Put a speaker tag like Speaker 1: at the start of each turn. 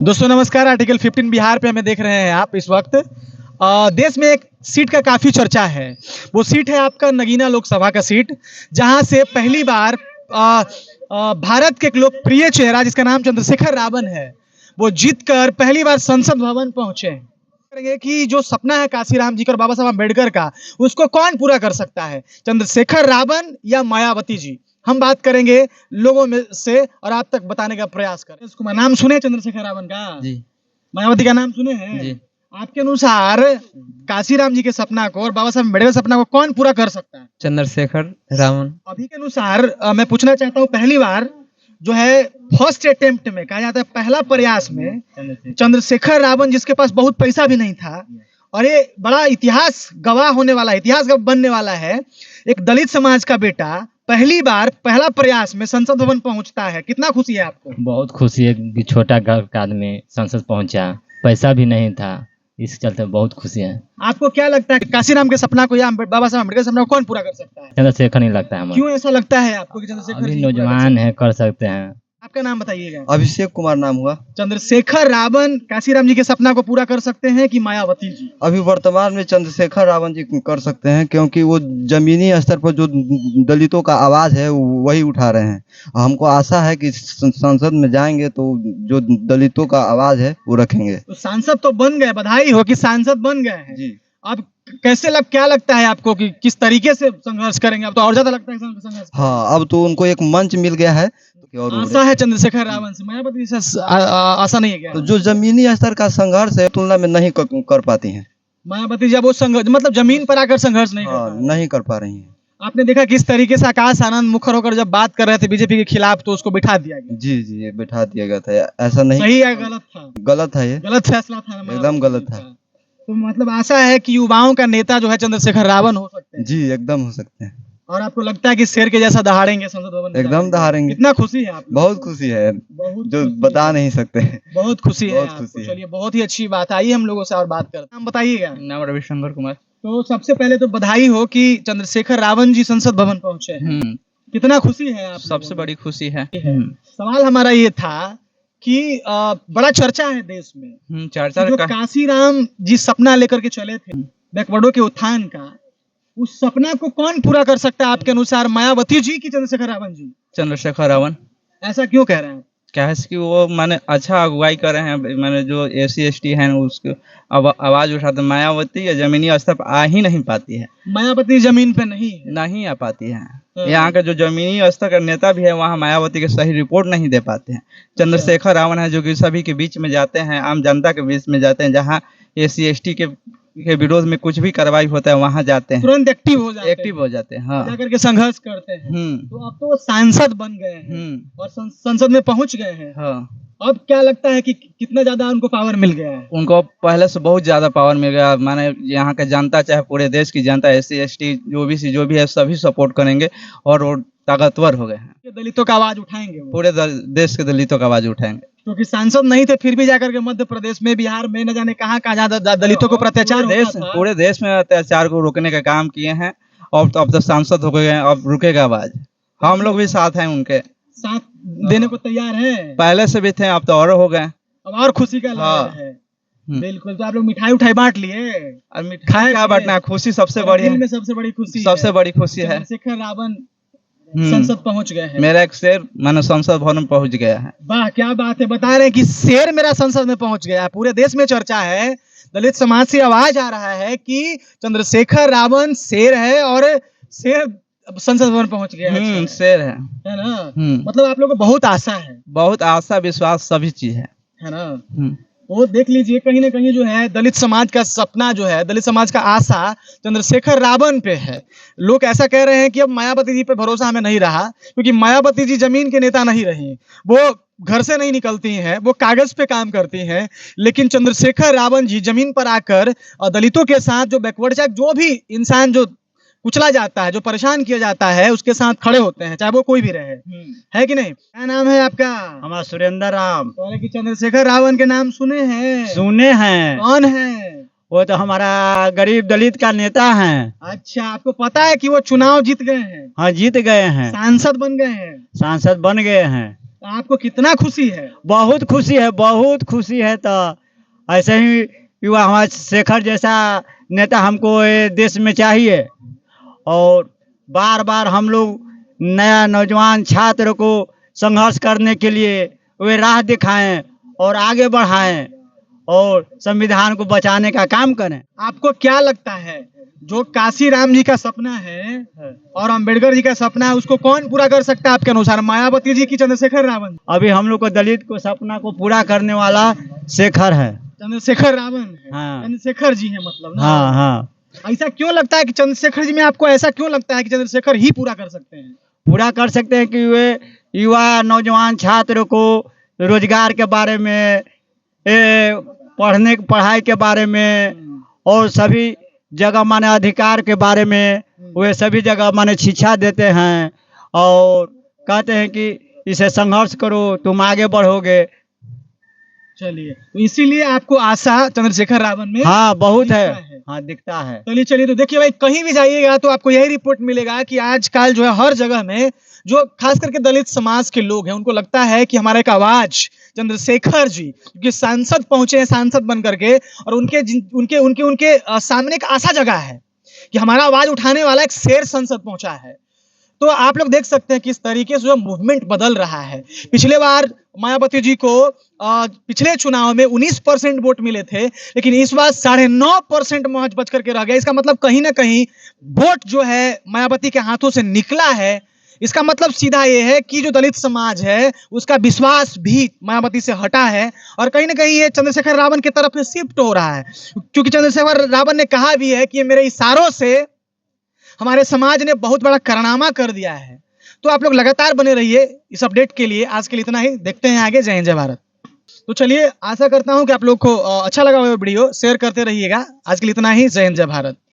Speaker 1: दोस्तों नमस्कार। आर्टिकल 15 बिहार पे हमें देख रहे हैं आप इस वक्त। देश में एक सीट का काफ़ी चर्चा है। वो सीट है आपका नगीना लोकसभा का सीट, जहां से पहली बार भारत के एक लोकप्रिय चेहरा जिसका नाम चंद्रशेखर रावण है, वो जीतकर पहली बार संसद भवन पहुंचे हैं। करेंगे कि जो सपना है काशीराम जी का और बाबा साहब अम्बेडकर का, उसको कौन पूरा कर सकता है, चंद्रशेखर रावण या मायावती जी। हम बात करेंगे लोगों में से और आप तक बताने का प्रयास करें। इसको नाम सुने चंद्रशेखर रावण का जी, मायावती का नाम सुने हैं जी। आपके अनुसार काशीराम जी के सपना को और बाबा साहब अम्बेडकर के सपना को कौन पूरा कर सकता है?
Speaker 2: चंद्रशेखर रावण।
Speaker 1: अभी के अनुसार मैं पूछना चाहता हूँ, पहली बार जो है फर्स्ट अटेम्प्ट में कहा जाता है, पहला प्रयास में चंद्रशेखर रावण जिसके पास बहुत पैसा भी नहीं था, और ये बड़ा इतिहास गवाह होने वाला, इतिहास बनने वाला है, एक दलित समाज का बेटा पहली बार पहला प्रयास में संसद भवन पहुंचता है। कितना खुशी है आपको?
Speaker 2: बहुत खुशी है कि छोटा घर का आदमी संसद पहुंचा, पैसा भी नहीं था, इस चलते बहुत खुशी है।
Speaker 1: आपको क्या लगता है काशीराम के सपना को या बाबा साहब अम्बेडकर के सपना को कौन पूरा कर सकता है?
Speaker 2: चंद्रशेखर नहीं लगता है हमें।
Speaker 1: क्यों ऐसा लगता है आपको कि चंद्रशेखर
Speaker 2: अभी
Speaker 1: जी
Speaker 2: नौजवान है, कर सकते हैं।
Speaker 1: आपका नाम बताइएगा।
Speaker 3: अभिषेक कुमार नाम हुआ।
Speaker 1: चंद्रशेखर रावण काशीराम जी के सपना को पूरा कर सकते हैं कि मायावती जी?
Speaker 3: अभी वर्तमान में चंद्रशेखर रावण जी कर सकते हैं, क्योंकि वो जमीनी स्तर पर जो दलितों का आवाज है वही उठा रहे हैं। हमको आशा है कि संसद में जाएंगे तो जो दलितों का आवाज है वो रखेंगे।
Speaker 1: तो सांसद तो बन गए, बधाई हो कि सांसद बन गए हैं
Speaker 3: जी।
Speaker 1: अब क्या लगता है आपको कि किस तरीके से संघर्ष करेंगे? अब तो और ज्यादा लगता है संघर्ष।
Speaker 3: हाँ, अब तो उनको एक मंच मिल गया है। और
Speaker 1: आशा है चंद्रशेखर रावण से, मायावती से आशा नहीं है क्या?
Speaker 3: तो जो जमीनी स्तर का संघर्ष है तुलना में नहीं कर पाती हैं
Speaker 1: मायावती जब वो संघर्ष मतलब जमीन पर आकर संघर्ष नहीं
Speaker 3: नहीं कर पा रही हैं।
Speaker 1: आपने देखा किस तरीके से आकाश आनंद मुखर होकर जब बात कर रहे थे बीजेपी के खिलाफ, तो उसको बिठा दिया गया।
Speaker 3: जी जी, ये बिठा दिया गया था। ऐसा नहीं,
Speaker 1: सही है गलत था?
Speaker 3: गलत है, ये
Speaker 1: गलत फैसला था,
Speaker 3: एकदम गलत था।
Speaker 1: तो मतलब आशा है कि युवाओं का नेता जो है चंद्रशेखर रावण हो सकते हैं।
Speaker 3: जी, एकदम हो सकते हैं।
Speaker 1: और आपको लगता है कि शेर के जैसा दहाड़ेंगे संसद भवन?
Speaker 3: एकदम दहाड़ेंगे।
Speaker 1: कितना खुशी है आपको?
Speaker 3: बहुत खुशी है, जो बता नहीं सकते।
Speaker 1: बहुत खुशी है,
Speaker 3: बहुत खुशी है।
Speaker 1: चलिए बहुत ही अच्छी बात। आइए हम लोगों से और बात करते हैं। नाम बताइएगा।
Speaker 2: नाम रविशंकर कुमार।
Speaker 1: तो सबसे पहले तो बधाई हो कि चंद्रशेखर रावण जी संसद भवन पहुंचे हैं। कितना खुशी है आप?
Speaker 2: सबसे बड़ी खुशी है।
Speaker 1: सवाल हमारा ये था कि बड़ा चर्चा है देश में,
Speaker 2: चर्चा
Speaker 1: जो काशीराम जी सपना लेकर के चले थे बैकवर्डों के उत्थान का, उस सपना को कौन पूरा कर सकता है आपके अनुसार, मायावती जी की चंद्रशेखर रावण जी?
Speaker 2: चंद्रशेखर रावण।
Speaker 1: ऐसा क्यों कह रहे हैं?
Speaker 2: क्या है कि वो माने अच्छा अगुवाई कर रहे हैं, माने जो SC ST है उसको आवाज उठाते। मायावती या जमीनी स्तर पर आ ही नहीं पाती है।
Speaker 1: मायावती जमीन पे नहीं
Speaker 2: आ पाती है। यहाँ का जो जमीनी स्तर का नेता भी है वहाँ मायावती के सही रिपोर्ट नहीं दे पाते हैं। चंद्रशेखर रावण है जो कि सभी के बीच में जाते हैं, आम जनता के बीच में जाते हैं, जहाँ SC ST के विरोध में कुछ भी कार्रवाई होता है वहाँ जाते हैं,
Speaker 1: तुरंत एक्टिव हो जाते हैं। हाँ, जाकर के संघर्ष करते हैं। तो अब तो वो सांसद बन गए हैं और संसद में पहुंच गए हैं।
Speaker 2: हाँ।
Speaker 1: अब क्या लगता है कि कितना ज्यादा उनको पावर मिल गया है?
Speaker 2: उनको पहले से बहुत ज्यादा पावर मिल गया। माने यहाँ का जनता, चाहे पूरे देश की जनता, SC ST जो भी है सभी सपोर्ट करेंगे और वो ताकतवर हो गए हैं।
Speaker 1: दलितों का आवाज उठाएंगे,
Speaker 2: पूरे देश के दलितों का आवाज उठाएंगे।
Speaker 1: क्योंकि सांसद नहीं थे फिर भी जाकर के मध्य प्रदेश में, बिहार में, न जाने कहाँ दलितों को अत्याचार
Speaker 2: पूरे देश में अत्याचार को रोकने का काम किए हैं। और अब तो सांसद हो गए हैं, अब रुकेगा आवाज। हम लोग भी साथ हैं, उनके
Speaker 1: साथ देने को तैयार हैं।
Speaker 2: पहले से भी थे, अब तो और हो गए, अब
Speaker 1: और खुशी का लहर है। बिल्कुल। तो आप लोग मिठाई उठाई बांट लिए?
Speaker 2: मिठाई क्या बांटना, खुशी सबसे बड़ी है।
Speaker 1: सबसे बड़ी खुशी है चंद्रशेखर रावण संसद पहुंच गए हैं।
Speaker 2: मेरा एक शेर मैंने संसद भवन में पहुंच गया है।
Speaker 1: वाह, क्या बात है। बता रहे हैं कि शेर मेरा संसद में पहुंच गया है। पूरे देश में चर्चा है, दलित समाज से आवाज आ रहा है कि चंद्रशेखर रावण शेर है और शेर संसद भवन पहुंच गया है।
Speaker 2: शेर है
Speaker 1: ना? मतलब आप लोगों को बहुत आशा है।
Speaker 2: बहुत आशा, विश्वास, सभी चीज है
Speaker 1: ना? वो देख लीजिए, कहीं ना कहीं जो है दलित समाज का सपना जो है, दलित समाज का आशा चंद्रशेखर रावण पे है। लोग ऐसा कह रहे हैं कि अब मायावती जी पे भरोसा हमें नहीं रहा, क्योंकि मायावती जी जमीन के नेता नहीं रही, वो घर से नहीं निकलती हैं, वो कागज पे काम करती हैं। लेकिन चंद्रशेखर रावण जी जमीन पर आकर दलितों के साथ, जो बैकवर्ड, चाहे जो भी इंसान जो कुचला जाता है, जो परेशान किया जाता है, उसके साथ खड़े होते हैं, चाहे वो कोई भी रहे। है कि नहीं? क्या नाम है आपका?
Speaker 4: हमारा सुरेंद्र राम।
Speaker 1: कि चंद्रशेखर रावण के नाम सुने हैं?
Speaker 4: सुने हैं।
Speaker 1: कौन है
Speaker 4: वो? तो हमारा गरीब दलित का नेता है।
Speaker 1: अच्छा, आपको पता है कि वो चुनाव जीत गए हैं?
Speaker 4: हाँ, जीत गए हैं,
Speaker 1: सांसद बन गए हैं।
Speaker 4: सांसद बन गए हैं।
Speaker 1: आपको कितना खुशी है?
Speaker 4: बहुत खुशी है। तो ऐसे ही युवा हमारे शेखर जैसा नेता हमको ये देश में चाहिए, और बार बार हम लोग नया नौजवान छात्र को संघर्ष करने के लिए वे राह दिखाएं और आगे बढ़ाएं और संविधान को बचाने का काम करें।
Speaker 1: आपको क्या लगता है जो काशी राम जी का सपना है और अंबेडकर जी का सपना है, उसको कौन पूरा कर सकता है आपके अनुसार, मायावती जी की चंद्रशेखर रावण?
Speaker 4: अभी हम लोग को दलित को सपना को पूरा करने वाला शेखर है।
Speaker 1: चंद्रशेखर रावण है।
Speaker 4: हाँ।
Speaker 1: चंद्रशेखर जी है मतलब ना?
Speaker 4: हाँ हाँ,
Speaker 1: ऐसा क्यों लगता है कि चंद्रशेखर जी में, आपको ऐसा क्यों लगता है कि चंद्रशेखर ही पूरा कर सकते हैं?
Speaker 4: पूरा कर सकते हैं कि वे युवा नौजवान छात्र को रोजगार के बारे में, पढ़ाई के बारे में और सभी जगह माने अधिकार के बारे में वे सभी जगह माने शिक्षा देते हैं और कहते हैं कि इसे संघर्ष करो तुम आगे बढ़ोगे।
Speaker 1: चलिए, तो इसीलिए आपको आशा चंद्रशेखर रावण में
Speaker 4: हाँ बहुत
Speaker 1: दिखता
Speaker 4: है। हाँ दिखता है।
Speaker 1: चलिए तो देखिए भाई, कहीं भी जाइएगा तो आपको यही रिपोर्ट मिलेगा कि आजकल जो है हर जगह में जो खास करके दलित समाज के लोग हैं, उनको लगता है कि हमारा एक आवाज चंद्रशेखर जी, क्योंकि सांसद पहुंचे हैं सांसद बन करके, और उनके सामने एक आशा जगह है कि हमारा आवाज उठाने वाला एक शेर संसद पहुंचा है। तो आप लोग देख सकते हैं किस तरीके से जो मूवमेंट बदल रहा है। पिछले बार मायावती जी को पिछले चुनाव में 19% वोट मिले थे, लेकिन इस बार 9.5% महज बच करके रह गया। इसका मतलब कहीं ना कहीं वोट जो है मायावती के हाथों से निकला है। इसका मतलब सीधा ये है कि जो दलित समाज है उसका विश्वास भी मायावती से हटा है, और कहीं ना कहीं ये चंद्रशेखर रावण की तरफ में शिफ्ट हो रहा है, क्योंकि चंद्रशेखर रावण ने कहा भी है कि ये मेरे इशारों से हमारे समाज ने बहुत बड़ा कारनामा कर दिया है। तो आप लोग लगातार बने रहिए इस अपडेट के लिए। आज के लिए इतना ही, देखते हैं आगे। जय हिंद जय भारत। तो चलिए, आशा करता हूं कि आप लोग को अच्छा लगा हुआ वीडियो, शेयर करते रहिएगा। आज के लिए इतना ही। जय हिंद जय भारत।